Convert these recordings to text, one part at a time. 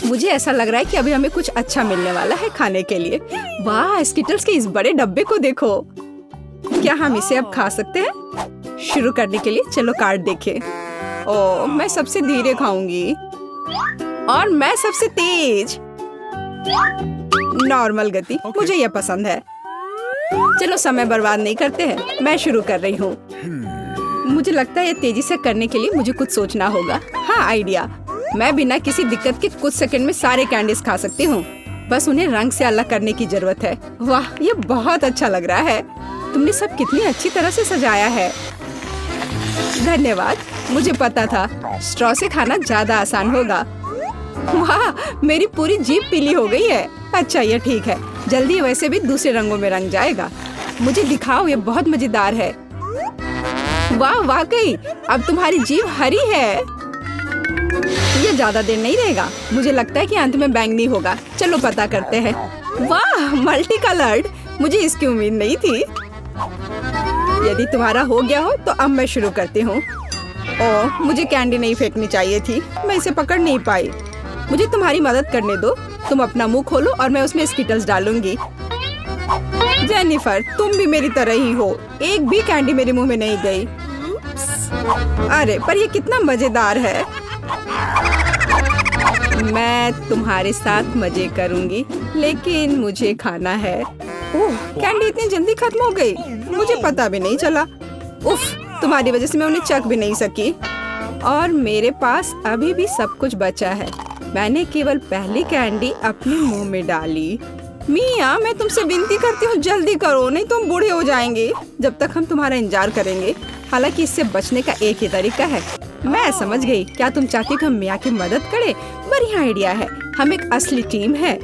मुझे ऐसा लग रहा है कि अभी हमें कुछ अच्छा मिलने वाला है खाने के लिए। वाह, स्किटल्स के इस बड़े डब्बे को देखो। क्या हम इसे अब खा सकते हैं? शुरू करने के लिए चलो कार्ड देखें। ओह, मैं सबसे धीरे खाऊंगी और मैं सबसे तेज। नॉर्मल गति, मुझे यह पसंद है। चलो समय बर्बाद नहीं करते हैं, मैं शुरू कर रही हूँ। मुझे लगता है ये तेजी से करने के लिए मुझे कुछ सोचना होगा। हाँ, आइडिया। मैं बिना किसी दिक्कत के कुछ सेकंड में सारे कैंडीज खा सकती हूँ। बस उन्हें रंग से अलग करने की जरूरत है। वाह, ये बहुत अच्छा लग रहा है। तुमने सब कितनी अच्छी तरह से सजाया है। धन्यवाद। मुझे पता था स्ट्रॉ से खाना ज्यादा आसान होगा। वाह, मेरी पूरी जीभ पीली हो गई है। अच्छा, ये ठीक है। जल्दी वैसे भी दूसरे रंगों में रंग जाएगा। मुझे दिखाओ, ये बहुत मजेदार है। वाह, वाकई अब तुम्हारी जीभ हरी है। ये ज्यादा देर नहीं रहेगा। मुझे लगता है कि अंत में बैंगनी होगा। चलो पता करते हैं। वाह, मल्टी कलर्ड। मुझे इसकी उम्मीद नहीं थी। यदि तुम्हारा हो गया हो तो अब मैं शुरू करती हूँ। ओह, मुझे कैंडी नहीं फेंकनी चाहिए थी। मैं इसे पकड़ नहीं पाई। मुझे तुम्हारी मदद करने दो। तुम अपना मुंह खोलो और मैं उसमें स्किटल्स डालूंगी। जेनिफर, तुम भी मेरी तरह ही हो। एक भी कैंडी मेरे मुंह में नहीं गई। अरे, पर ये कितना मजेदार है। मैं तुम्हारे साथ मजे करूंगी, लेकिन मुझे खाना है। ओह, कैंडी इतनी जल्दी खत्म हो गई। मुझे पता भी नहीं चला। उफ, तुम्हारी वजह से मैं उन्हें चख भी नहीं सकी। और मेरे पास अभी भी सब कुछ बचा है। मैंने केवल पहली कैंडी अपने मुंह में डाली। मिया, मैं तुमसे विनती करती हूँ, जल्दी करो, नहीं तो हम बूढ़े हो जाएंगे जब तक हम तुम्हारा इंतजार करेंगे। हालांकि इससे बचने का एक ही तरीका है। मैं समझ गई। क्या तुम चाहती हो कि हम मिया की मदद करें? बढ़िया आइडिया है। हम एक असली टीम है।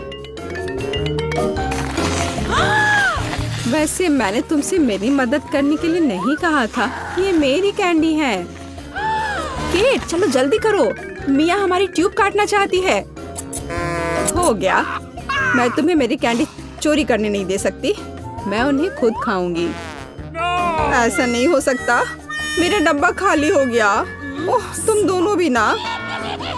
वैसे मैंने तुमसे मेरी मदद करने के लिए नहीं कहा था। ये मेरी कैंडी है। केट, चलो जल्दी करो। मिया हमारी ट्यूब काटना चाहती है। हो गया। मैं तुम्हें मेरी कैंडी चोरी करने नहीं दे सकती। मैं उन्हें खुद खाऊंगी। ऐसा नहीं हो सकता। मेरा डब्बा खाली हो गया। ओह, तुम दोनों भी ना।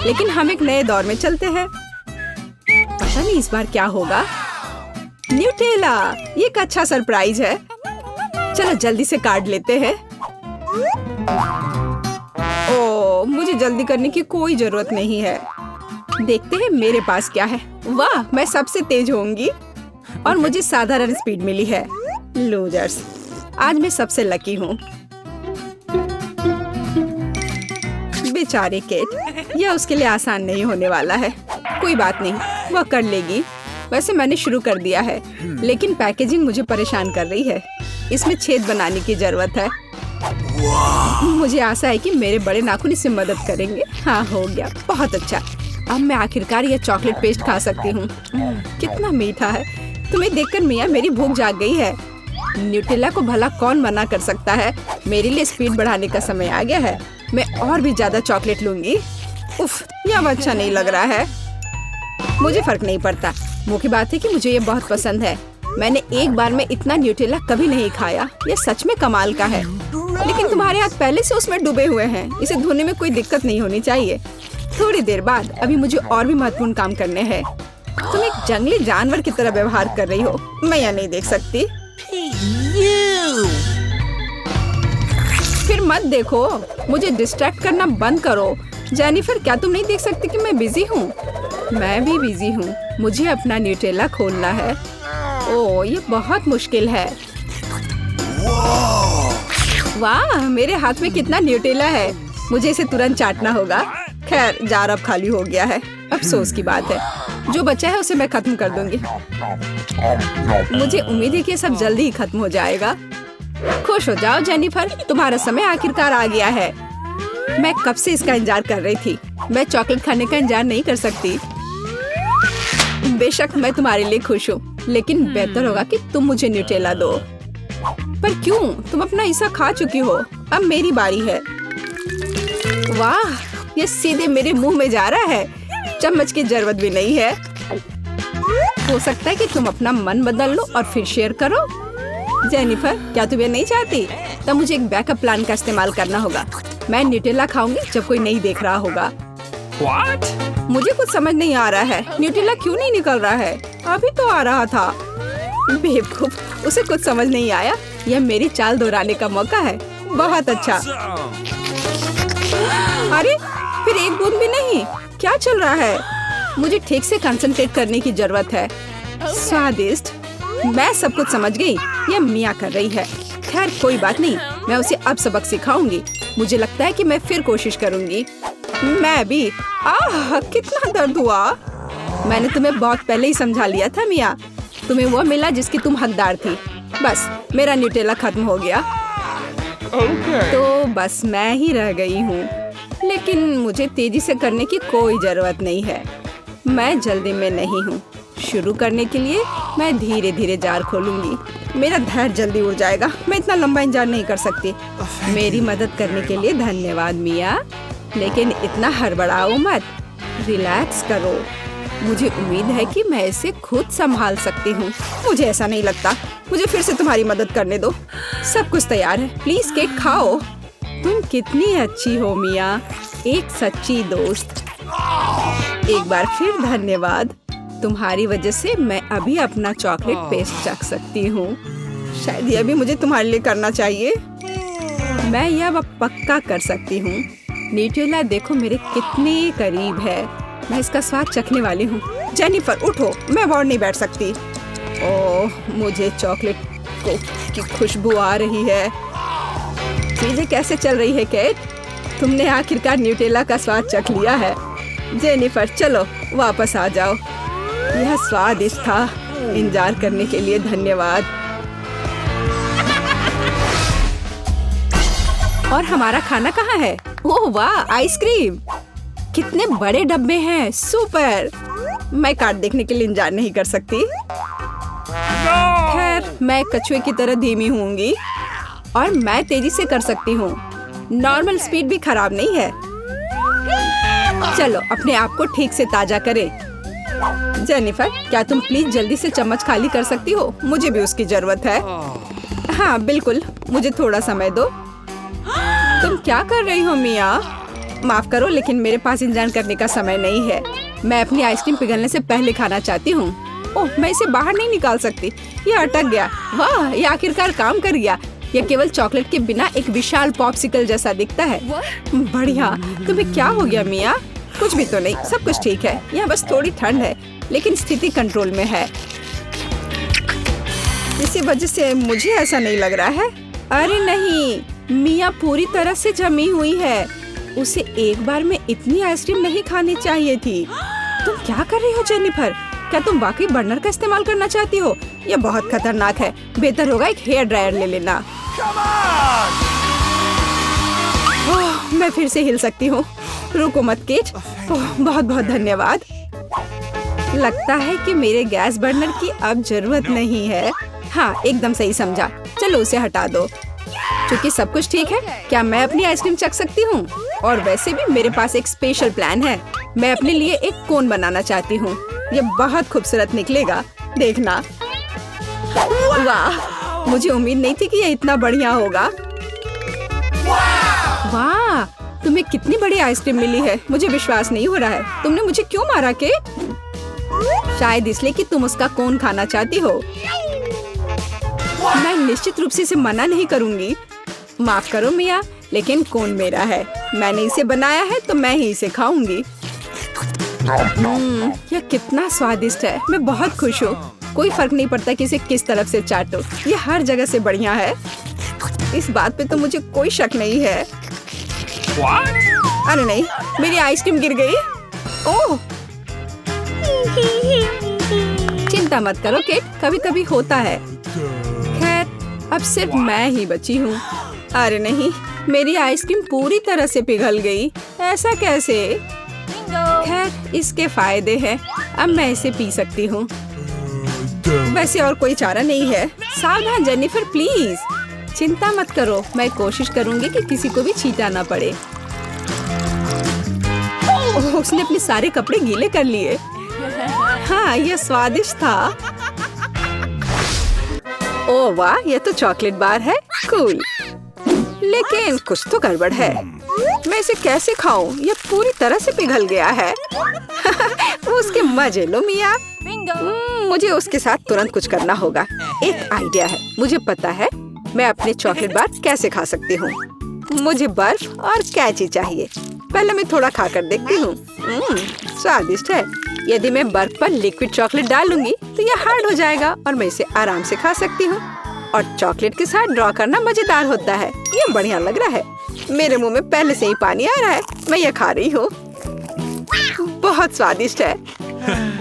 लेकिन हम एक नए दौर में चलते हैं। पता नहीं इस बार क्या होगा। न्यूटेला, ये एक अच्छा सरप्राइज है। चलो जल्दी से काट लेते हैं। ओह, मुझे जल्दी करने की कोई जरूरत नहीं है। देखते हैं मेरे पास क्या है। वाह, मैं सबसे तेज होंगी और मुझे साधारण स्पीड मिली है। लूजर्स, आज मैं सबसे लकी हूँ। बेचारी केट, यह उसके लिए आसान नहीं होने वाला है। कोई बात नहीं, वह कर लेगी। वैसे मैंने शुरू कर दिया है, लेकिन पैकेजिंग मुझे परेशान कर रही है। इसमें छेद बनाने की जरूरत है। मुझे आशा है कि मेरे बड़े नाखून इससे मदद करेंगे। हाँ, हो गया। बहुत अच्छा। अब मैं आखिरकार यह चॉकलेट पेस्ट खा सकती हूँ। कितना मीठा है। तुम्हें देखकर मिया मेरी भूख जाग गई है। न्यूटेला को भला कौन मना कर सकता है। मेरे लिए स्पीड बढ़ाने का समय आ गया है। मैं और भी ज्यादा चॉकलेट लूंगी। उफ, यह अब अच्छा नहीं लग रहा है। मुझे फर्क नहीं पड़ता। मुख्य बात है कि मुझे ये बहुत पसंद है। मैंने एक बार में इतना न्यूटेला कभी नहीं खाया। ये सच में कमाल का है। लेकिन तुम्हारे हाथ पहले से उसमें डूबे हुए हैं। इसे धोने में कोई दिक्कत नहीं होनी चाहिए। थोड़ी देर बाद अभी मुझे और भी महत्वपूर्ण काम करने हैं। तुम एक जंगली जानवर की तरह व्यवहार कर रही हो। मैं यह नहीं देख सकती। फिर मत देखो। मुझे डिस्ट्रैक्ट करना बंद करो। जेनिफर, क्या तुम नहीं देख सकती कि मैं बिजी हूँ? मैं भी बिजी हूँ। मुझे अपना न्यूटेला खोलना है। ओह, ये बहुत मुश्किल है। वाह, मेरे हाथ में कितना न्यूटेला है। मुझे इसे तुरंत चाटना होगा। खैर, जार अब खाली हो गया है। अफसोस की बात है। जो बचा है उसे मैं खत्म कर दूंगी। मुझे उम्मीद है कि सब जल्दी ही खत्म हो जाएगा। खुश हो जाओ जेनिफर, तुम्हारा समय आखिरकार आ गया है। मैं कब से इसका इंतजार कर रही थी। मैं चॉकलेट खाने का इंतजार नहीं कर सकती। बेशक मैं तुम्हारे लिए खुश हूँ, लेकिन बेहतर होगा कि तुम मुझे न्यूटेला दो। पर क्यों? तुम अपना हिस्सा खा चुकी हो। अब मेरी बारी है। वाह, ये सीधे मेरे मुंह में जा रहा है। चम्मच की जरूरत भी नहीं है। हो सकता है कि तुम अपना मन बदल लो और फिर शेयर करो। जेनिफर, क्या तुम ये नहीं चाहती? तब मुझे एक बैकअप प्लान का इस्तेमाल करना होगा। मैं न्यूटेला खाऊंगी जब कोई नहीं देख रहा होगा। What? मुझे कुछ समझ नहीं आ रहा है, न्यूटेला क्यों नहीं निकल रहा है? अभी तो आ रहा था। बेवकूफ, उसे कुछ समझ नहीं आया। यह मेरी चाल दोहराने का मौका है। बहुत अच्छा। अरे फिर एक बूंद भी नहीं। क्या चल रहा है? मुझे ठीक से कंसंट्रेट करने की जरूरत है। स्वादिष्ट। मैं सब कुछ समझ गई। यह मिया कर रही है। खैर कोई बात नहीं, मैं उसे अब सबक सिखाऊंगी। मुझे लगता है कि मैं फिर कोशिश करूंगी। मैं भी। आह, कितना दर्द हुआ। मैंने तुम्हें बहुत पहले ही समझा लिया था मिया। तुम्हें वो मिला जिसकी तुम हकदार थी। बस मेरा न्यूटेला खत्म हो गया। तो बस मैं ही रह गई हूँ। लेकिन मुझे तेजी से करने की कोई जरूरत नहीं है। मैं जल्दी में नहीं हूँ। शुरू करने के लिए मैं धीरे धीरे जार खोलूंगी। मेरा धैर्य जल्दी उड़ जाएगा। मैं इतना लंबा इंतजार नहीं कर सकती। मेरी मदद करने के लिए धन्यवाद मिया, लेकिन इतना हड़बड़ाओ मत। रिलैक्स करो। मुझे उम्मीद है कि मैं इसे खुद संभाल सकती हूँ। मुझे ऐसा नहीं लगता। मुझे फिर से तुम्हारी मदद करने दो। सब कुछ तैयार है। प्लीज केक खाओ। तुम कितनी अच्छी हो मिया, एक सच्ची दोस्त। एक बार फिर धन्यवाद। तुम्हारी वजह से मैं अभी अपना चॉकलेट पेस्ट चख सकती हूँ। शायद यह भी मुझे तुम्हारे लिए करना चाहिए। मैं यह पक्का कर सकती हूँ। न्यूटेला देखो मेरे कितने करीब है। मैं इसका स्वाद चखने वाली हूँ। जेनिफर उठो, मैं और नहीं बैठ सकती। ओह, मुझे चॉकलेट की खुशबू आ रही है। चीजें कैसे चल रही है केट? तुमने आखिरकार न्यूटेला का स्वाद चख लिया है। जेनिफर चलो वापस आ जाओ। यह स्वादिष्ट था। इंतजार करने के लिए धन्यवाद। और हमारा खाना कहाँ है? ओह वाह, आइसक्रीम। कितने बड़े डब्बे हैं। सुपर। मैं कार्ड देखने के लिए इंतजार नहीं कर सकती। खैर मैं कछुए की तरह धीमी होंगी और मैं तेजी से कर सकती हूँ। नॉर्मल स्पीड भी खराब नहीं है। चलो अपने आप को ठीक से ताजा करें। जेनिफर, क्या तुम प्लीज जल्दी से चम्मच खाली कर सकती हो? मुझे भी उसकी जरूरत है। हाँ बिल्कुल, मुझे थोड़ा समय दो। तुम क्या कर रही हो मिया? माफ करो, लेकिन मेरे पास इंतजार करने का समय नहीं है। मैं अपनी आइसक्रीम पिघलने से पहले खाना चाहती हूँ। ओह, मैं इसे बाहर नहीं निकाल सकती। ये अटक गया। वाह, ये आखिरकार काम कर गया। यह केवल चॉकलेट के बिना एक विशाल पॉप्सिकल जैसा दिखता है। बढ़िया। तुम्हें क्या हो गया मिया? कुछ भी तो नहीं, सब कुछ ठीक है। यहाँ बस थोड़ी ठंड है, लेकिन स्थिति कंट्रोल में है। इसी वजह से मुझे ऐसा नहीं लग रहा है। अरे नहीं, मिया पूरी तरह से जमी हुई है। उसे एक बार में इतनी आइसक्रीम नहीं खानी चाहिए थी। तुम क्या कर रही हो जेनिफर? क्या तुम वाकई बर्नर का इस्तेमाल करना चाहती हो? यह बहुत खतरनाक है। बेहतर होगा एक हेयर ड्रायर ले लेना। ओह, मैं फिर से हिल सकती हूँ। रुको मत केट। ओह, बहुत बहुत धन्यवाद। लगता है कि मेरे गैस बर्नर की अब जरूरत नहीं है। हाँ, एकदम सही समझा। चलो उसे हटा दो। क्योंकि सब कुछ ठीक है, क्या मैं अपनी आइसक्रीम चख सकती हूँ? और वैसे भी मेरे पास एक स्पेशल प्लान है। मैं अपने लिए एक कोन बनाना चाहती हूँ। ये बहुत खूबसूरत निकलेगा, देखना। वाह, मुझे उम्मीद नहीं थी कि ये इतना बढ़िया होगा। वाह, तुम्हें कितनी बड़ी आइसक्रीम मिली है। मुझे विश्वास नहीं हो रहा है। तुमने मुझे क्यों मारा के? शायद इसलिए कि तुम उसका कोन खाना चाहती हो। मैं निश्चित रूप से इसे मना नहीं करूंगी। माफ करो मिया, लेकिन कोन मेरा है। मैंने इसे बनाया है तो मैं ही इसे खाऊंगी। यह कितना स्वादिष्ट है। मैं बहुत खुश हूँ। कोई फर्क नहीं पड़ता कि इसे किस तरफ से चाटो। ये हर जगह से बढ़िया है। इस बात पे तो मुझे कोई शक नहीं है। अरे नहीं, मेरी आइसक्रीम गिर गई। ओह, चिंता मत करो केट, कभी कभी होता है। खैर अब सिर्फ मैं ही बची हूँ। अरे नहीं, मेरी आइसक्रीम पूरी तरह से पिघल गई। ऐसा कैसे? खैर इसके फायदे हैं। अब मैं इसे पी सकती हूँ। वैसे और कोई चारा नहीं है। सावधान जेनिफर, प्लीज। चिंता मत करो, मैं कोशिश करूंगी कि किसी को भी छींटा ना पड़े। ओह, उसने अपने सारे कपड़े गीले कर लिए। हाँ, यह स्वादिष्ट था। ओह वाह, यह तो चॉकलेट बार है। कूल। लेकिन कुछ तो गड़बड़ है। मैं इसे कैसे खाऊं? ये पूरी तरह से पिघल गया है। उसके मजे लो मिया। मुझे उसके साथ तुरंत कुछ करना होगा। एक आइडिया है, मुझे पता है मैं अपने चॉकलेट बार कैसे खा सकती हूँ। मुझे बर्फ और कैंची चाहिए। पहले मैं थोड़ा खाकर देखती हूँ। स्वादिष्ट है। यदि मैं बर्फ पर लिक्विड चॉकलेट डालूंगी तो यह हार्ड हो जाएगा और मैं इसे आराम से खा सकती हूँ। और चॉकलेट के साथ ड्रॉ करना मजेदार होता है। ये बढ़िया लग रहा है। मेरे मुंह में पहले से ही पानी आ रहा है। मैं ये खा रही हूँ। बहुत स्वादिष्ट है।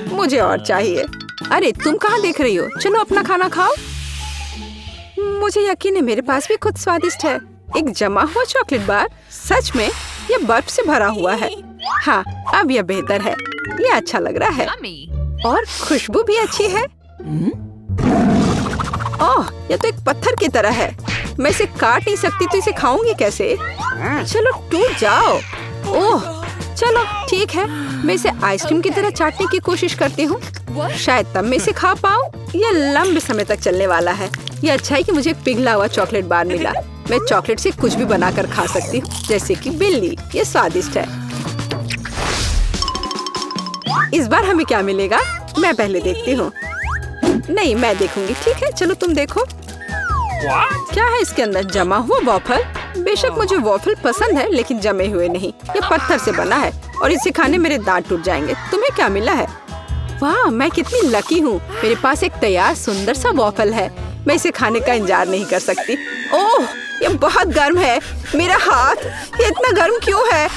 मुझे और चाहिए। अरे तुम कहाँ देख रही हो? चलो अपना खाना खाओ। मुझे यकीन है मेरे पास भी खुद स्वादिष्ट है। एक जमा हुआ चॉकलेट बार। सच में यह बर्फ से भरा हुआ है। हाँ, अब यह बेहतर है। यह अच्छा लग रहा है और खुशबू भी अच्छी है। ओह, यह तो एक पत्थर की तरह है। मैं इसे काट नहीं सकती तो इसे खाऊंगी कैसे? चलो टूट जाओ। ओह, चलो ठीक है। मैं इसे आइसक्रीम की तरह चाटने की कोशिश करती हूँ। शायद तब मैं इसे खा पाऊँ। यह लंबे समय तक चलने वाला है। यह अच्छा है कि मुझे पिघला हुआ चॉकलेट बार मिला। मैं चॉकलेट से कुछ भी बनाकर खा सकती हूँ, जैसे कि बिल्ली। ये स्वादिष्ट है। इस बार हमें क्या मिलेगा? मैं पहले देखती हूँ। नहीं, मैं देखूंगी। ठीक है, चलो तुम देखो। क्या है इसके अंदर? जमा हुआ वॉफल। बेशक मुझे वॉफल पसंद है, लेकिन जमे हुए नहीं। ये पत्थर से बना है और इसे खाने मेरे दांत टूट जाएंगे। तुम्हें क्या मिला है? वाह, मैं कितनी लकी हूँ। मेरे पास एक तैयार सुंदर सा वॉफल है। मैं इसे खाने का इंतजार नहीं कर सकती। ओह, ये बहुत गर्म है। मेरा हाथ ये इतना गर्म क्यों है?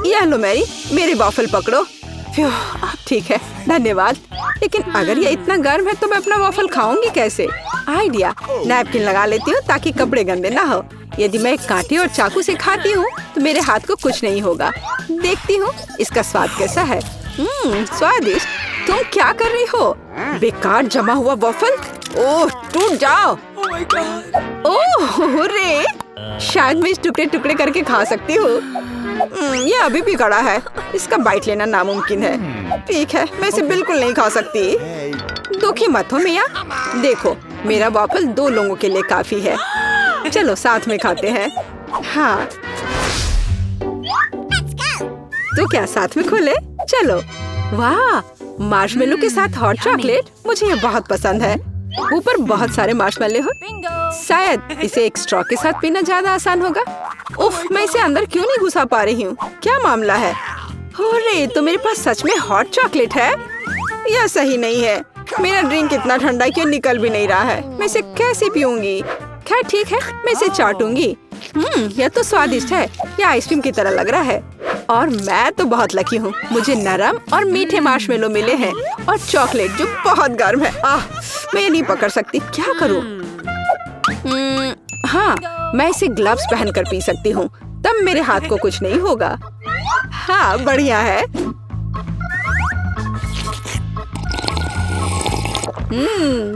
ये लो मेरे वॉफल पकड़ो। अब ठीक है, धन्यवाद। लेकिन अगर ये इतना गर्म है तो मैं अपना वॉफल खाऊंगी कैसे? आइडिया, नैपकिन लगा लेती हूँ ताकि कपड़े गंदे ना हो। यदि मैं कांटे और चाकू से खाती हूँ तो मेरे हाथ को कुछ नहीं होगा। देखती हूँ इसका स्वाद कैसा है। स्वादिष्ट। तुम क्या कर रही हो? बेकार जमा हुआ वॉफल। ओह, टूट जाओ। ओह रे, शायद मैं इस टुकड़े टुकड़े करके खा सकती हूँ। ये अभी भी कड़ा है। इसका बाइट लेना नामुमकिन है। ठीक है, मैं इसे बिल्कुल नहीं खा सकती। दुखी मत हो मिया। देखो, मेरा वॉफल 2 लोगों के लिए काफी है। चलो साथ में खाते हैं। हाँ, तो क्या साथ में खोले? चलो। वाह, मार्शमेलो के साथ हॉट चॉकलेट। मुझे ये बहुत पसंद है। ऊपर बहुत सारे मार्शमेलो हो। शायद इसे एक स्ट्रॉ के साथ पीना ज्यादा आसान होगा। उफ, मैं इसे अंदर क्यों नहीं घुसा पा रही हूँ? क्या मामला है? अरे, तो मेरे पास सच में हॉट चॉकलेट है? यह सही नहीं है। मेरा ड्रिंक इतना ठंडा क्यों निकल भी नहीं रहा है? मैं इसे कैसे पीऊंगी? खैर ठीक है, मैं इसे चाटूंगी। यह तो स्वादिष्ट है। यह आइसक्रीम की तरह लग रहा है। और मैं तो बहुत लकी हूँ। मुझे नरम और मीठे मार्शमेलो मिले हैं और चॉकलेट जो बहुत गर्म है। मैं ये नहीं पकड़ सकती। क्या करूँ? हाँ, मैं इसे ग्लव्स पहनकर पी सकती हूँ। तब मेरे हाथ को कुछ नहीं होगा। हाँ, बढ़िया है।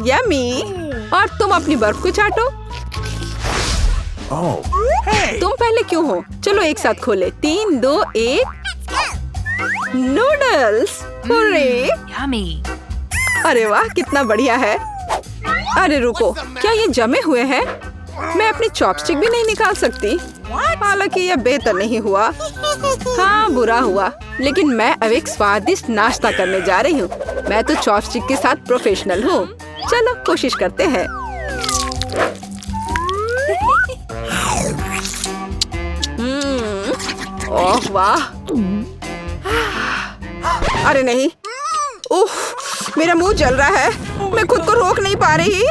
यम्मी। और तुम अपनी बर्फ को चाटो। तुम पहले क्यों हो? चलो एक साथ खोले। 3, 2, 1। नूडल्स। अरे वाह, कितना बढ़िया है। अरे रुको, क्या ये जमे हुए हैं? मैं अपनी चॉपस्टिक भी नहीं निकाल सकती। हालांकि यह बेहतर नहीं हुआ। हाँ, बुरा हुआ। लेकिन मैं अब एक स्वादिष्ट नाश्ता करने जा रही हूँ। मैं तो चॉपस्टिक के साथ प्रोफेशनल हूँ। चलो कोशिश करते हैं। ओह वाह। अरे नहीं। उफ, मेरा मुंह जल रहा है। मैं खुद को रोक नहीं पा रही।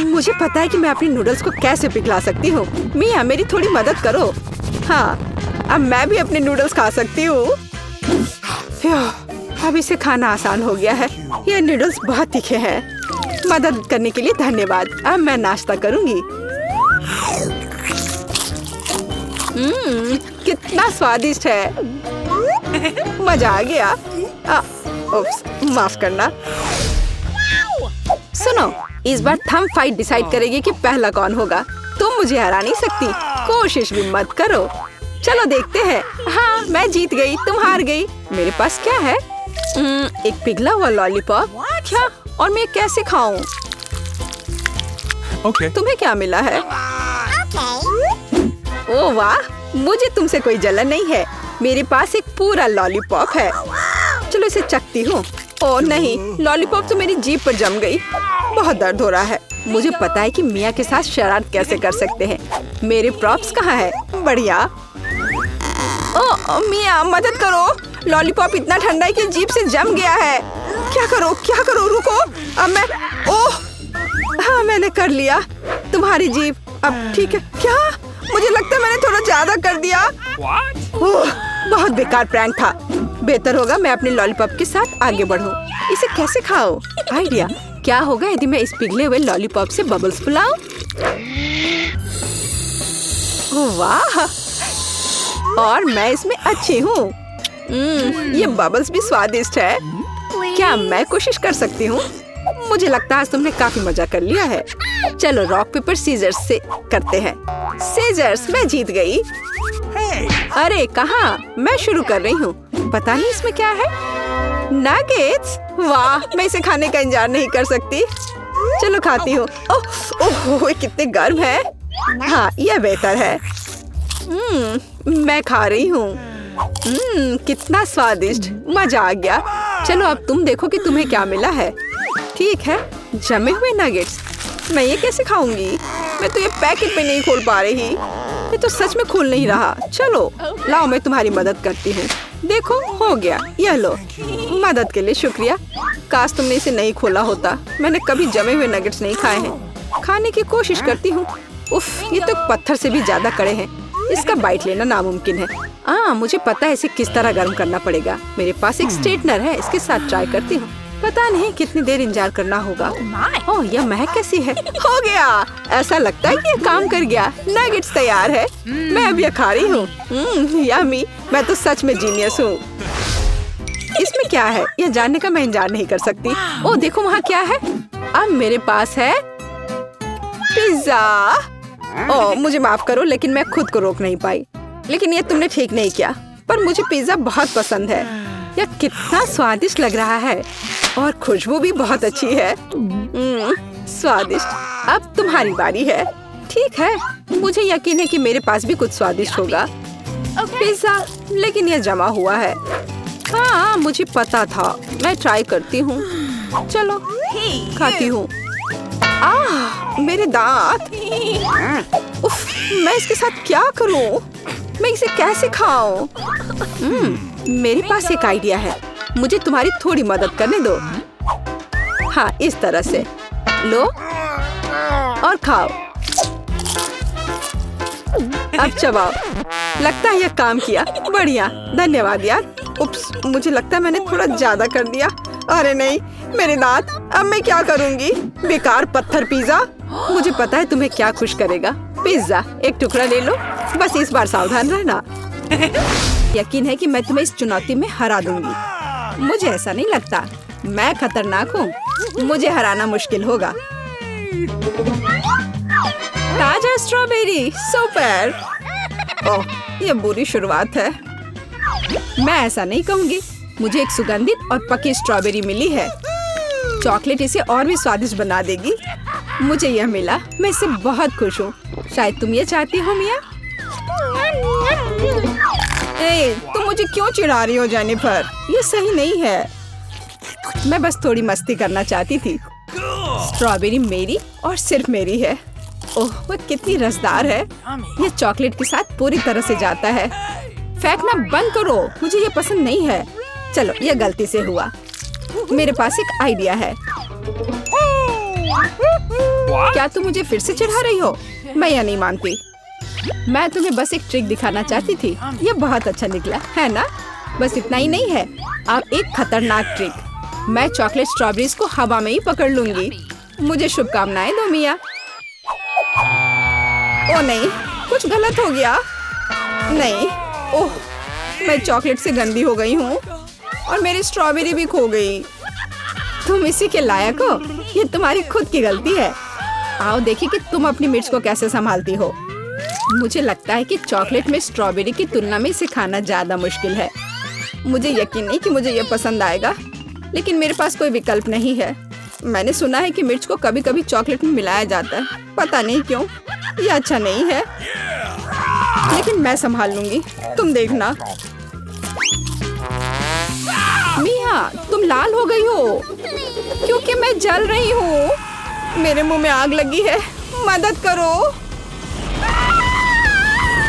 मुझे पता है कि मैं अपनी नूडल्स को कैसे पिघला सकती हूँ। मिया, मेरी थोड़ी मदद करो। हाँ, अब मैं भी अपने नूडल्स खा सकती हूँ। अब इसे खाना आसान हो गया है। ये नूडल्स बहुत तीखे हैं। मदद करने के लिए धन्यवाद। अब मैं नाश्ता करूँगी। कितना स्वादिष्ट है। मजा आ गया। उप्स, माफ करना। सुनो, इस बार थंब फाइट डिसाइड करेगी कि पहला कौन होगा। तुम मुझे हरा नहीं सकती। कोशिश भी मत करो। चलो देखते हैं। हाँ, मैं जीत गई, तुम हार गई। मेरे पास क्या है? एक पिघला हुआ लॉलीपॉप। क्या? और मैं कैसे खाऊं? Okay. तुम्हें क्या मिला है? ओह वाह, मुझे तुमसे कोई जलन नहीं है। मेरे पास एक पूरा लॉलीपॉप है। चलो इसे चखती हूँ। ओह नहीं, लॉलीपॉप तो मेरी जीभ पर जम गई। बहुत दर्द हो रहा है। मुझे पता है कि मिया के साथ शरारत कैसे कर सकते हैं। मेरे प्रॉप्स कहाँ है? बढ़िया। ओह मिया, मदद करो। लॉलीपॉप इतना ठंडा है कि जीभ से जम गया है। क्या करो, रुको। अब मैं, ओह हाँ, मैंने कर लिया। तुम्हारी जीभ अब ठीक है क्या? मुझे लगता है मैंने थोड़ा ज्यादा कर दिया। ओह, बहुत बेकार प्रैंक था। बेहतर होगा मैं अपने लॉलीपॉप के साथ आगे बढ़ूं। इसे कैसे खाओ? आइडिया। क्या होगा यदि मैं इस पिघले हुए लॉलीपॉप से बबल्स फुलाऊं? ओह वाह, और मैं इसमें अच्छी हूँ। ये बबल्स भी स्वादिष्ट है। क्या मैं कोशिश कर सकती हूँ? मुझे लगता है आज तुमने काफी मजा कर लिया है। चलो रॉक पेपर सीजर्स से करते हैं। सीजर्स, मैं जीत गई। अरे कहाँ? मैं शुरू कर रही हूँ। पता नहीं इसमें क्या है। नगेट्स, वाह, मैं इसे खाने का इंतजार नहीं कर सकती। चलो खाती हूँ। ओह, कितने गर्म है। हाँ, यह बेहतर है। मैं खा रही हूँ। कितना स्वादिष्ट, मजा आ गया। चलो अब तुम देखो कि तुम्हें क्या मिला है। ठीक है, जमे हुए नगेट्स। मैं ये कैसे खाऊंगी? मैं तो ये पैकेट पे नहीं खोल पा रही। ये तो सच में खुल नहीं रहा। चलो लाओ, मैं तुम्हारी मदद करती हूँ। देखो, हो गया। यह लो। मदद के लिए शुक्रिया। काश तुमने इसे नहीं खोला होता। मैंने कभी जमे हुए नगेट्स नहीं खाए हैं। खाने की कोशिश करती हूँ। उफ, ये तो पत्थर से भी ज्यादा कड़े हैं। इसका बाइट लेना नामुमकिन है। मुझे पता है इसे किस तरह गर्म करना पड़ेगा। मेरे पास एक स्ट्रेटनर है, इसके साथ ट्राई करती हूँ। पता नहीं कितनी देर इंतजार करना होगा। ओह, यह महक कैसी है। हो गया। ऐसा लगता है कि ये काम कर गया। नगेट्स तैयार है। मैं अब यह खा रही हूँ। यम्मी, मैं तो सच में जीनियस हूँ। इसमें क्या है यह जानने का मैं इंतजार नहीं कर सकती। ओह देखो, वहाँ क्या है। अब मेरे पास है पिज्जा। ओह मुझे माफ करो, लेकिन मैं खुद को रोक नहीं पाई। लेकिन ये तुमने ठीक नहीं किया। पर मुझे पिज्जा बहुत पसंद है। यह कितना स्वादिष्ट लग रहा है और खुशबू भी बहुत अच्छी है। स्वादिष्ट। अब तुम्हारी बारी है। ठीक है, मुझे यकीन है कि मेरे पास भी कुछ स्वादिष्ट होगा। पिज्जा, लेकिन यह जमा हुआ है। हाँ, मुझे पता था। मैं ट्राई करती हूँ। चलो खाती हूँ। मेरे दांत। उफ, मैं इसके साथ क्या करूँ? मैं इसे कैसे खाऊं? मेरे पास एक आइडिया है। मुझे तुम्हारी थोड़ी मदद करने दो। हाँ, इस तरह से लो और खाओ। अब चबाओ। लगता है यह काम किया। बढ़िया, धन्यवाद यार। उप्स, मुझे लगता है मैंने थोड़ा ज्यादा कर दिया। अरे नहीं, मेरे दांत। अब मैं क्या करूंगी? बेकार पत्थर पिज्जा। मुझे पता है तुम्हें क्या खुश करेगा। पिज्जा, एक टुकड़ा ले लो। बस इस बार सावधान रहना। यकीन है कि मैं तुम्हें इस चुनौती में हरा दूंगी। मुझे ऐसा नहीं लगता। मैं खतरनाक हूँ। मुझे हराना मुश्किल होगा। ताजा स्ट्रॉबेरी, सुपर। ओह, ये बुरी शुरुआत है। मैं ऐसा नहीं कहूँगी। मुझे एक सुगंधित और पकी स्ट्रॉबेरी मिली है। चॉकलेट इसे और भी स्वादिष्ट बना देगी। मुझे यह मिला। मैं इससे बहुत खुश हूँ। शायद तुम ये चाहती हो मिया। तुम मुझे क्यों चिढ़ा रही हो जेनिफर? ये सही नहीं है। मैं बस थोड़ी मस्ती करना चाहती थी। स्ट्रॉबेरी मेरी और सिर्फ मेरी है। ओह, वह कितनी रसदार है। ये चॉकलेट के साथ पूरी तरह से जाता है। फेंकना बंद करो, मुझे ये पसंद नहीं है। चलो, यह गलती से हुआ। मेरे पास एक आइडिया है। क्या तुम मुझे फिर से चिढ़ा रही हो? मैं यह नहीं मानती। मैं तुम्हें बस एक ट्रिक दिखाना चाहती थी। ये बहुत अच्छा निकला है ना? बस इतना ही नहीं है, अब एक खतरनाक ट्रिक। मैं चॉकलेट स्ट्रॉबेरीज को हवा में ही पकड़ लूंगी। मुझे शुभकामनाएं दो मिया। ओ नहीं, कुछ गलत हो गया। नहीं, ओह, मैं चॉकलेट से गंदी हो गई हूँ और मेरी स्ट्रॉबेरी भी खो गई। तुम इसी के लायक हो। ये तुम्हारी खुद की गलती है। आओ देखिए कि तुम अपनी मिर्च को कैसे संभालती हो। मुझे लगता है कि चॉकलेट में स्ट्रॉबेरी की तुलना में इसे खाना ज्यादा मुश्किल है। मुझे यकीन नहीं कि मुझे ये पसंद आएगा, लेकिन मेरे पास कोई विकल्प नहीं है। मैंने सुना है कि मिर्च को कभी कभी चॉकलेट में मिलाया जाता है। पता नहीं क्यों। ये अच्छा नहीं है। लेकिन मैं संभाल लूंगी, तुम देखना। मिया, तुम लाल हो गई हो क्योंकि मैं जल रही हूँ। मेरे मुंह में आग लगी है, मदद करो।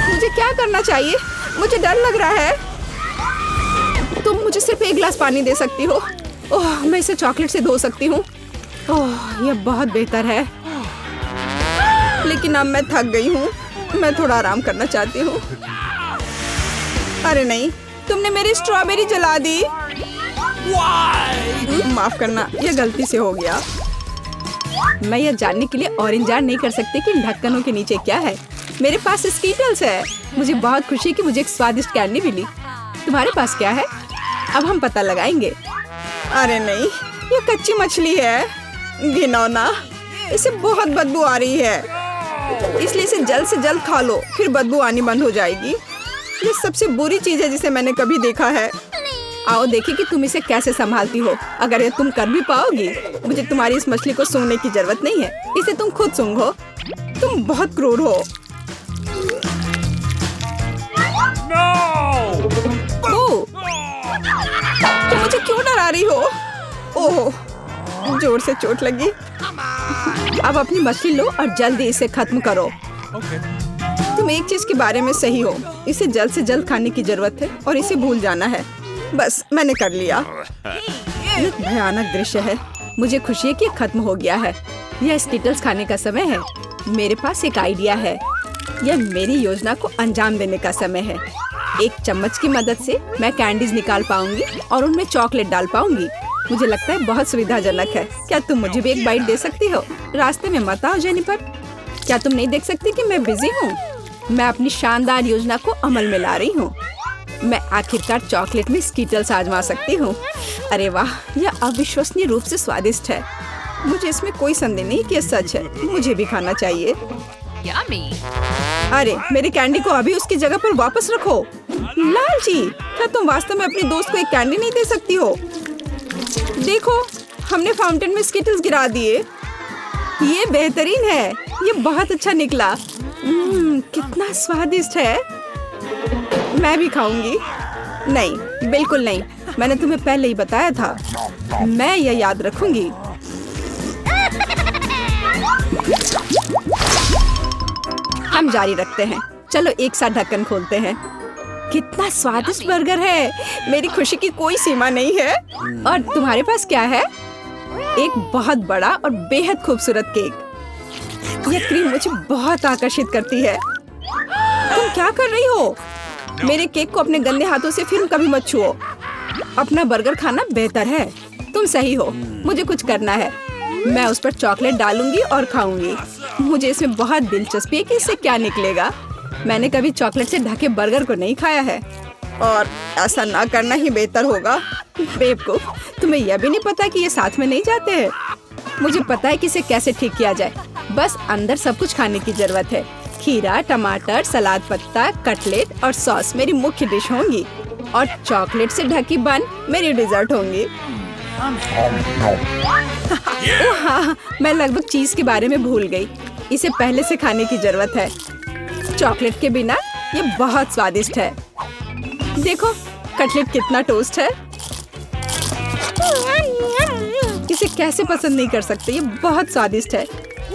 मुझे क्या करना चाहिए? मुझे डर लग रहा है। तुम मुझे सिर्फ एक गिलास पानी दे सकती हो। ओह, मैं इसे चॉकलेट से धो सकती हूँ। ओह, यह बहुत बेहतर है। लेकिन अब मैं थक गई हूँ, मैं थोड़ा आराम करना चाहती हूँ। अरे नहीं, तुमने मेरी स्ट्रॉबेरी जला दी। माफ करना, यह गलती से हो गया। मैं यह जानने के लिए ऑरेंज जार नहीं कर सकती कि इन ढक्कनों के नीचे क्या है। मेरे पास स्कीटल्स है। मुझे बहुत खुशी कि मुझे एक स्वादिष्ट कैंडी मिली। तुम्हारे पास क्या है? अब हम पता लगाएंगे। अरे नहीं, ये कच्ची मछली है, घिनौना। इसे बहुत बदबू आ रही है, इसलिए इसे जल्द से जल्द खा लो, फिर बदबू आनी बंद हो जाएगी। ये सबसे बुरी चीज है जिसे मैंने कभी देखा है। आओ देखिए कि तुम इसे कैसे संभालती हो। अगर ये तुम कर भी पाओगी, मुझे तुम्हारी इस मछली को सूंघने की जरूरत नहीं है, इसे तुम खुद सूंघो। तुम बहुत क्रूर हो। ओह, तुम मुझे क्यों डरा रही हो? ओह, जोर से चोट लगी। अब अपनी मछली लो और जल्दी इसे खत्म करो। तुम एक चीज के बारे में सही हो, इसे जल्द से जल्द खाने की जरूरत है और इसे भूल जाना है। बस मैंने कर लिया। ये भयानक दृश्य है। मुझे खुशी है कि खत्म हो गया है। यह स्कीटल्स खाने का समय है। मेरे पास एक आइडिया है। यह मेरी योजना को अंजाम देने का समय है। एक चम्मच की मदद से मैं कैंडीज निकाल पाऊंगी और उनमें चॉकलेट डाल पाऊंगी। मुझे लगता है बहुत सुविधाजनक है। क्या तुम मुझे भी एक बाइट दे सकती हो? रास्ते में मत आओ जेनिफर। क्या तुम नहीं देख सकती कि मैं बिजी हूँ? मैं अपनी शानदार योजना को अमल में ला रही हूँ। मैं आखिरकार चॉकलेट में स्कीटल्स आजमा सकती हूँ। अरे वाह, यह अविश्वसनीय रूप से स्वादिष्ट है। मुझे इसमें कोई संदेह नहीं कि यह सच है। मुझे भी खाना चाहिए। अरे, मेरी कैंडी को अभी उसकी जगह पर वापस रखो। लालची, क्या तुम वास्तव में अपनी दोस्त को एक कैंडी नहीं दे सकती हो? देखो, हमने फाउंटेन में स्कीटल्स गिरा दिए। ये बेहतरीन है। ये बहुत अच्छा निकला। कितना स्वादिष्ट है। मैं भी खाऊंगी। नहीं, बिल्कुल नहीं। मैंने तुम्हें पहले ही बताया था। मैं यह याद रखूंगी। हम जारी रखते हैं। चलो एक साथ ढक्कन खोलते हैं। कितना स्वादिष्ट बर्गर है। मेरी खुशी की कोई सीमा नहीं है। और तुम्हारे पास क्या है? एक बहुत बड़ा और बेहद खूबसूरत केक। यह क्रीम मुझे बहुत आकर्षित करती है। तुम क्या कर रही हो? मेरे केक को अपने गंदे हाथों से फिर कभी मत छुओ। अपना बर्गर खाना बेहतर है। तुम सही हो। मुझे कुछ करना है। मैं उस पर चॉकलेट डालूंगी और खाऊंगी। मुझे इसमें बहुत दिलचस्पी है कि इससे क्या निकलेगा। मैंने कभी चॉकलेट से ढके बर्गर को नहीं खाया है और ऐसा ना करना ही बेहतर होगा। बेवकूफ, तुम्हें यह भी नहीं पता कि ये साथ में नहीं जाते हैं। मुझे पता है कि इसे कैसे ठीक किया जाए। बस अंदर सब कुछ खाने की जरूरत है। खीरा, टमाटर, सलाद पत्ता, कटलेट और सॉस मेरी मुख्य डिश होंगी और चॉकलेट से ढकी बन मेरी डिजर्ट होंगी। ओह हाँ, मैं लगभग चीज के बारे में भूल गई। इसे पहले से खाने की जरूरत है। चॉकलेट के बिना ये बहुत स्वादिष्ट है। देखो, कटलेट कितना टोस्ट है। इसे कैसे पसंद नहीं कर सकते। ये बहुत स्वादिष्ट है।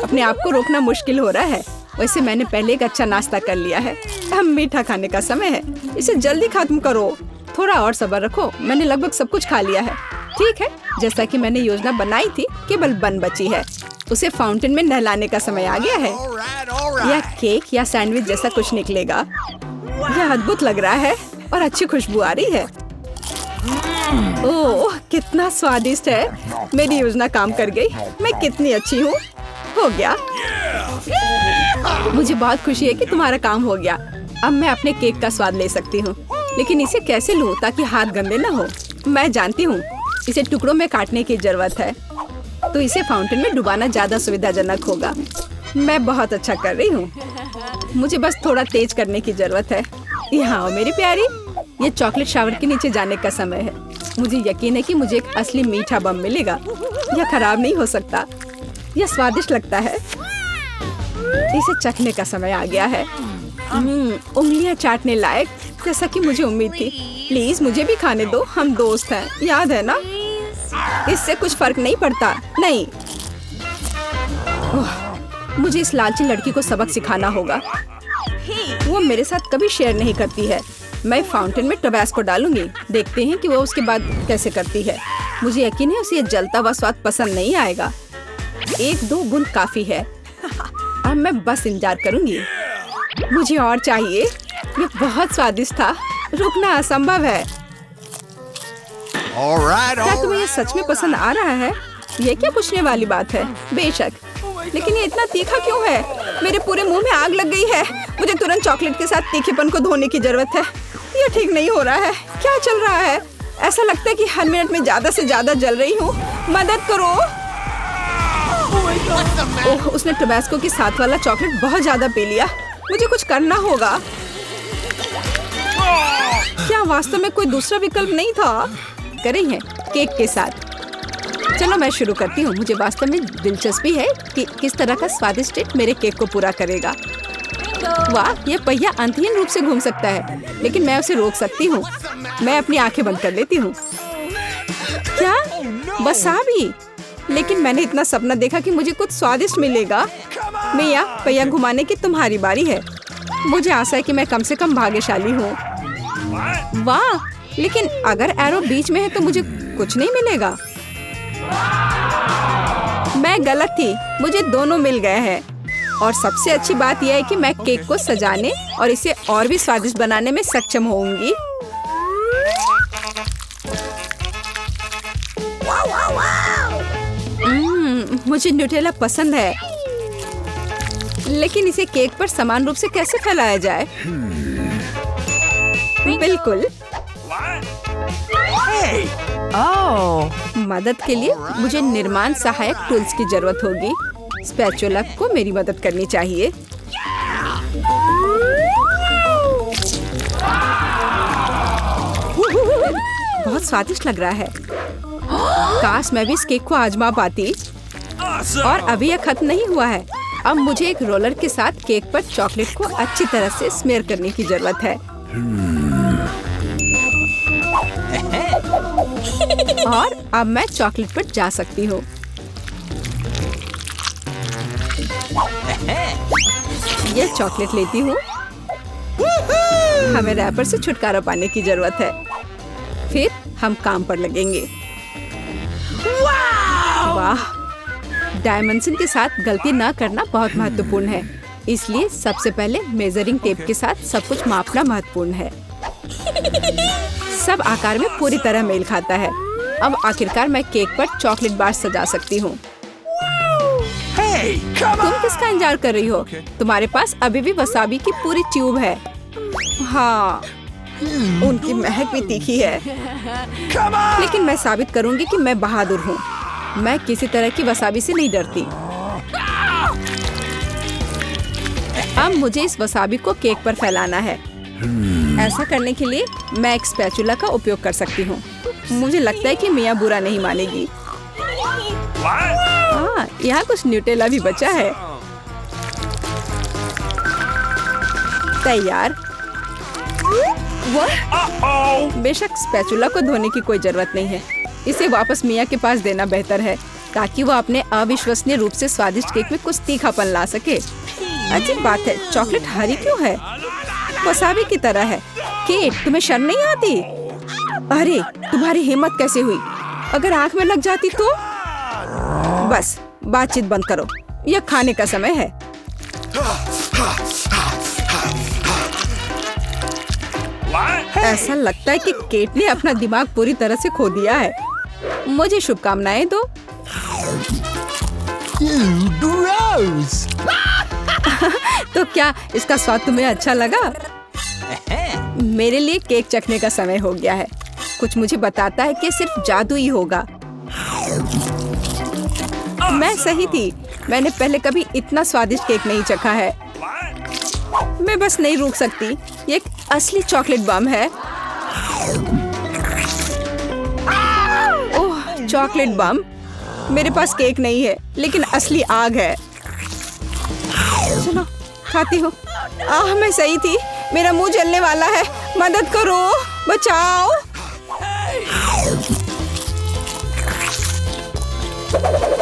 अपने आप को रोकना मुश्किल हो रहा है। वैसे मैंने पहले एक अच्छा नाश्ता कर लिया है। अब मीठा खाने का समय है। इसे जल्दी खत्म करो। थोड़ा और सब्र रखो। मैंने लगभग सब कुछ खा लिया है। ठीक है, जैसा कि मैंने योजना बनाई थी, केवल बन बची है। उसे फाउंटेन में नहलाने का समय आ गया है। यह केक या सैंडविच जैसा कुछ निकलेगा। यह अद्भुत लग रहा है और अच्छी खुशबू आ रही है। ओह, कितना स्वादिष्ट है। मेरी योजना काम कर गई। मैं कितनी अच्छी हूँ। हो गया। मुझे बहुत खुशी है कि तुम्हारा काम हो गया। अब मैं अपने केक का स्वाद ले सकती हूँ। लेकिन इसे कैसे लूँ ताकि हाथ गंदे न हो? मैं जानती हूँ, इसे टुकड़ों में काटने की जरूरत है। तो इसे फाउंटेन में डुबाना ज्यादा सुविधाजनक होगा। मैं बहुत अच्छा कर रही हूँ। मुझे बस थोड़ा तेज करने की जरूरत है। यहाँ आओ मेरी प्यारी। ये चॉकलेट शावर के नीचे जाने का समय है। मुझे यकीन है कि मुझे एक असली मीठा बम मिलेगा। यह खराब नहीं हो सकता। यह स्वादिष्ट लगता है। इसे चखने का समय आ गया है। उंगलियां चाटने लायक, जैसा कि मुझे उम्मीद थी। प्लीज मुझे भी खाने दो, हम दोस्त हैं, याद है ना? इससे कुछ फर्क नहीं पड़ता। नहीं, मुझे इस लालची लड़की को सबक सिखाना होगा। वो मेरे साथ कभी शेयर नहीं करती है। मैं फाउंटेन में टबैस्को डालूंगी, देखते हैं कि वो उसके बाद कैसे करती है। मुझे यकीन है उसे ये जलता हुआ स्वाद पसंद नहीं आएगा। 1-2 बूंद काफी है। अब मैं बस इंतजार करूंगी। मुझे और चाहिए। ये बहुत स्वादिष्ट था, रुकना असंभव है। क्या तुम्हें ये सच में पसंद आ रहा है? ये क्या पूछने वाली बात है? बेशक, लेकिन ये इतना तीखा क्यों है? मेरे पूरे मुंह में आग लग गई है। मुझे तुरंत चॉकलेट के साथ तीखेपन को धोने की जरूरत है। ये ठीक नहीं हो रहा है। क्या चल रहा है? ऐसा लगता है कि हर मिनट में ज्यादा से ज्यादा जल रही हूँ। मदद करो। ओह, उसने टबैस्को के साथ वाला चॉकलेट बहुत ज्यादा पी लिया। मुझे कुछ करना होगा। क्या वास्तव में कोई दूसरा विकल्प नहीं था? करेंगे केक के साथ। चलो मैं शुरू करती हूँ। मुझे वास्तव में दिलचस्पी है कि किस तरह का स्वादिष्ट ट्रीट मेरे केक को पूरा करेगा। वाह, ये पहिया अंतहीन रूप से घूम सकता है, लेकिन मैं उसे रोक सकती हूँ। मैं अपनी आंखें बंद कर लेती हूँ। क्या? वसाबी? लेकिन मैंने इतना सपना देखा कि मुझे कुछ स्वादिष्ट मिलेगा। मिया, पहिया घुमाने की तुम्हारी बारी है। मुझे आशा है कि मैं कम से कम भाग्यशाली हूँ। वाह, लेकिन अगर एरो बीच में है तो मुझे कुछ नहीं मिलेगा। मैं गलत थी, मुझे दोनों मिल गए हैं। और सबसे अच्छी बात यह है कि मैं केक को सजाने और इसे और भी स्वादिष्ट बनाने में सक्षम होंगी। मुझे न्यूटेला पसंद है, लेकिन इसे केक पर समान रूप से कैसे फैलाया जाए? बिल्कुल। मदद के लिए मुझे निर्माण सहायक टूल्स की जरूरत होगी। स्पैचुला को मेरी मदद करनी चाहिए। बहुत स्वादिष्ट लग रहा है। काश मैं भी इस केक को आजमा पाती। और अभी यह खत्म नहीं हुआ है। अब मुझे एक रोलर के साथ केक पर चॉकलेट को अच्छी तरह से स्मेयर करने की जरूरत है। और अब मैं चॉकलेट पर जा सकती हूँ। यह चॉकलेट लेती हूँ। हमें रैपर से छुटकारा पाने की जरूरत है। फिर हम काम पर लगेंगे। वाह, डायमेंशन के साथ गलती न करना बहुत महत्वपूर्ण है। इसलिए सबसे पहले मेजरिंग टेप के साथ सब कुछ मापना महत्वपूर्ण है। सब आकार में पूरी तरह मेल खाता है। अब आखिरकार मैं केक पर चॉकलेट बार सजा सकती हूँ। तुम किसका इंतजार कर रही हो? तुम्हारे पास अभी भी वसाबी की पूरी ट्यूब है। हाँ, उनकी महक भी तीखी है। लेकिन मैं साबित करूंगी कि मैं बहादुर हूँ। मैं किसी तरह की वसाबी से नहीं डरती। अब मुझे इस वसाबी को केक पर फैलाना है। ऐसा करने के लिए मैं एक स्पैचुला का उपयोग कर सकती हूँ। मुझे लगता है कि मिया बुरा नहीं मानेगी। हाँ, यहाँ कुछ न्यूटेला भी बचा है। तैयार। बेशक स्पैचुला को धोने की कोई जरूरत नहीं है। इसे वापस मिया के पास देना बेहतर है, ताकि वो अपने अविश्वसनीय रूप से स्वादिष्ट केक में कुछ तीखापन ला सके। अजीब बात है, चॉकलेट हरी क्यों है? वसाबी की तरह है। केट, तुम्हें शर्म नहीं आती? अरे, तुम्हारी हिम्मत कैसे हुई? अगर आंख में लग जाती तो? बस बातचीत बंद करो, यह खाने का समय है। ऐसा लगता है कि केट ने अपना दिमाग पूरी तरह से खो दिया है। मुझे शुभकामनाएं दो। तो क्या इसका स्वाद तुम्हें अच्छा लगा? मेरे लिए केक चखने का समय हो गया है। कुछ मुझे बताता है कि सिर्फ जादू ही होगा। मैं सही थी। मैंने पहले कभी इतना स्वादिष्ट केक नहीं चखा है। मैं बस नहीं रुक सकती। ये एक असली चॉकलेट बम है। ओह, चॉकलेट बम। मेरे पास केक नहीं है, लेकिन असली आग है। चलो खाती हूँ। मैं सही थी। मेरा मुंह जलने वाला है। मदद करो, बचाओ।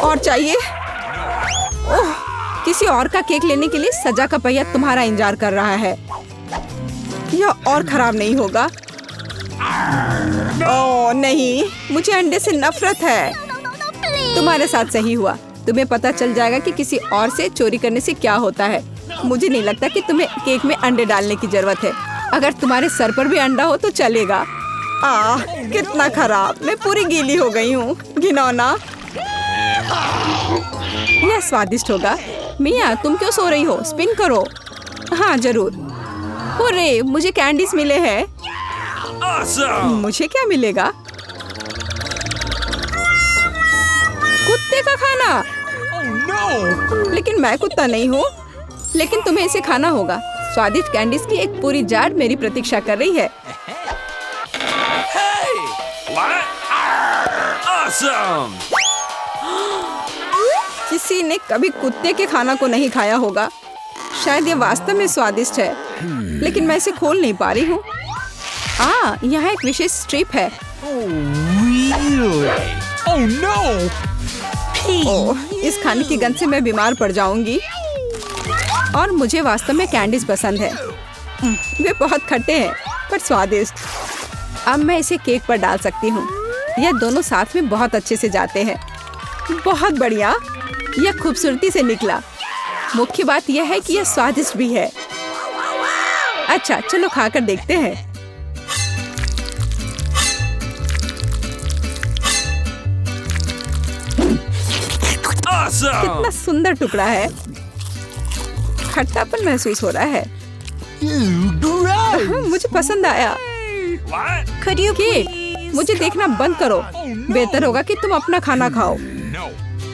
और चाहिए? ओह, किसी और का केक लेने के लिए सजा का पहिया तुम्हारा इंतजार कर रहा है। यह और खराब नहीं होगा। ओह नहीं, मुझे अंडे से नफरत है। तुम्हारे साथ सही हुआ। तुम्हें पता चल जाएगा कि किसी और से चोरी करने से क्या होता है। मुझे नहीं लगता कि तुम्हें केक में अंडे डालने की जरूरत है। अगर तुम्हारे सर पर भी अंडा हो तो चलेगा। कितना खराब। मैं पूरी गीली हो गई हूँ। घिनौना। यह स्वादिष्ट होगा। मिया, तुम क्यों सो रही हो? स्पिन करो। हाँ जरूर। अरे, मुझे कैंडीज मिले हैं। मुझे क्या मिलेगा? कुत्ते का खाना। लेकिन मैं कुत्ता नहीं हूँ। लेकिन तुम्हें इसे खाना होगा। स्वादिष्ट कैंडीज की एक पूरी जार मेरी प्रतीक्षा कर रही है। किसी ने कभी कुत्ते के खाना को नहीं खाया होगा। शायद ये वास्तव में स्वादिष्ट है, लेकिन मैं इसे खोल नहीं पा रही हूँ। यहाँ एक विशेष स्ट्रिप है। इस खाने की गंध से मैं बीमार पड़ जाऊंगी। और मुझे वास्तव में कैंडीज पसंद है। वे बहुत खट्टे हैं पर स्वादिष्ट। अब मैं इसे केक पर डाल सकती हूँ। यह दोनों साथ में बहुत अच्छे से जाते हैं। बहुत बढ़िया। यह खूबसूरती से निकला। मुख्य बात यह है कि यह स्वादिष्ट भी है। अच्छा, चलो खाकर देखते हैं। कितना सुंदर टुकड़ा है। खट्टापन महसूस हो रहा है। मुझे पसंद आया। केक, मुझे देखना बंद करो। बेहतर होगा कि तुम अपना खाना खाओ।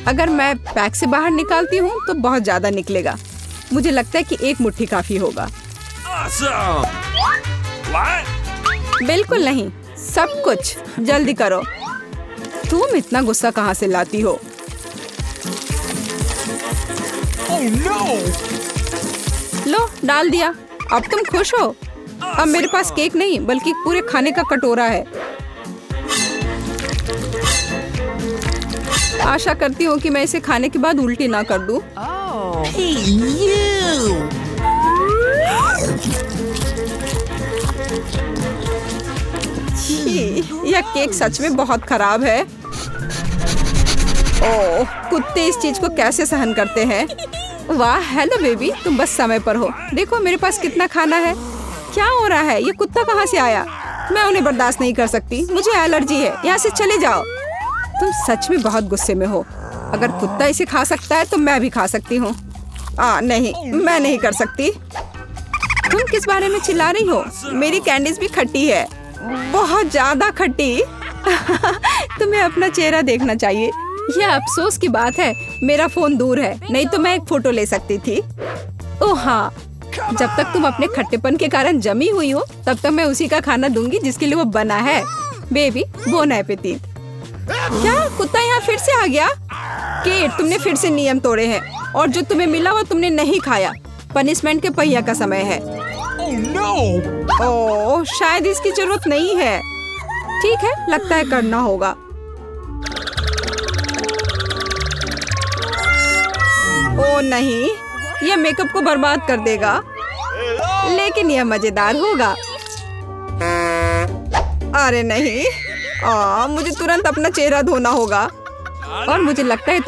अगर मैं पैक से बाहर निकालती हूँ तो बहुत ज्यादा निकलेगा। मुझे लगता है कि एक मुट्ठी काफी होगा। बिल्कुल नहीं, सब कुछ। जल्दी करो। तुम इतना गुस्सा कहाँ से लाती हो? लो, डाल दिया। अब तुम खुश हो? अब मेरे पास केक नहीं बल्कि पूरे खाने का कटोरा है। आशा करती हूँ कि मैं इसे खाने के बाद उल्टी ना कर दूं। यह केक सच में बहुत खराब है। ओह, कुत्ते इस चीज को कैसे सहन करते हैं? वाह, हेलो बेबी, तुम बस समय पर हो। देखो मेरे पास कितना खाना है। क्या हो रहा है? ये कुत्ता कहाँ से आया? मैं उन्हें बर्दाश्त नहीं कर सकती। मुझे एलर्जी है। यहाँ से चले जाओ। तुम सच में बहुत गुस्से में हो। अगर कुत्ता इसे खा सकता है तो मैं भी खा सकती हूँ। नहीं, मैं नहीं कर सकती। तुम किस बारे में चिल्ला रही हो? मेरी कैंडीज भी खट्टी है, बहुत ज्यादा खट्टी। तुम्हें अपना चेहरा देखना चाहिए। यह अफसोस की बात है, मेरा फोन दूर है, नहीं तो मैं एक फोटो ले सकती थी। ओह हाँ, जब तक तुम अपने खट्टेपन के कारण जमी हुई हो तब तक मैं उसी का खाना दूंगी जिसके लिए वो बना है। Baby, bone appétit. क्या कुत्ता यहाँ फिर से आ गया? केट, तुमने फिर से नियम तोड़े हैं और जो तुम्हें मिला वो तुमने नहीं खाया। पनिशमेंट के पहिया का समय है। ओह, शायद इसकी जरूरत नहीं है। ठीक है, लगता है करना होगा। ओह नहीं, यह मेकअप को बर्बाद कर देगा, लेकिन यह मजेदार होगा। अरे नहीं, मुझे तुरंत अपना चेहरा धोना होगा। और मुझे लगता है